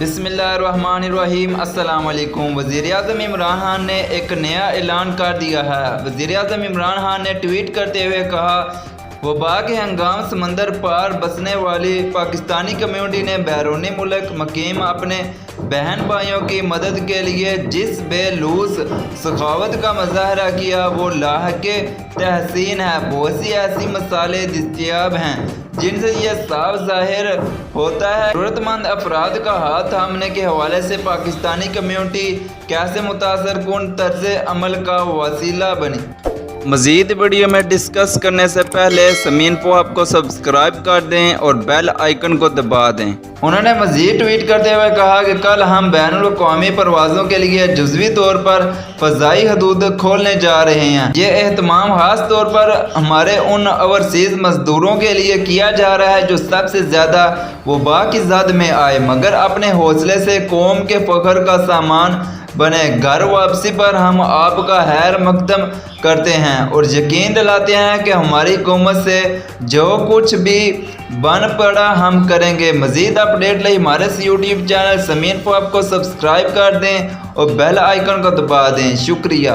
बिस्मिल्लाहिर्रहमानिर्रहीम। अस्सलाम वालेकुम। वज़ीर-ए-आज़म इमरान खान ने एक नया ऐलान कर दिया है। वज़ीर-ए-आज़म इमरान खान ने ट्वीट करते हुए कहा, वबा के हंगाम समंदर पार बसने वाली पाकिस्तानी कम्युनिटी ने बैरूनी मुल्क मुकीम अपने बहन भाइयों की मदद के लिए जिस बेलूस सखावत का मुजाहरा किया वो लाहिक़े तहसीन है। बहुत सी ऐसी मिसालें दस्तयाब हैं जिनसे ये साफ ज़ाहिर होता है ज़रूरतमंद अफराद का हाथ थामने के हवाले से पाकिस्तानी कम्युनिटी कैसे मुतासर कुन तर्ज़ अमल का वसीला बनी। मज़ीद वीडियो में डिस्कस करने से पहले समीन पोहब को सब्सक्राइब कर दें और बेल आइकन को दबा दें। उन्होंने मज़ीद ट्वीट करते हुए कहा कि कल हम बैनुल-अक़वामी परवाज़ों के लिए जुज़वी तौर पर फ़ज़ाई हदूद खोलने जा रहे हैं। ये एहतमाम ख़ास तौर पर हमारे उन ओवरसीज़ मज़दूरों के लिए किया जा रहा है जो सबसे ज़्यादा वबा की ज़द में आए मगर अपने हौसले से कौम के फ़ख्र का सामान बने। घर वापसी पर हम आपका खैर मकदम करते हैं और यकीन दिलाते हैं कि हमारी हुकूमत से जो कुछ भी बन पड़ा हम करेंगे। मज़ीद अपडेट लिए हमारे यूट्यूब चैनल समीन पोहब को सब्सक्राइब कर दें और बेल आइकन को दबा दें। शुक्रिया।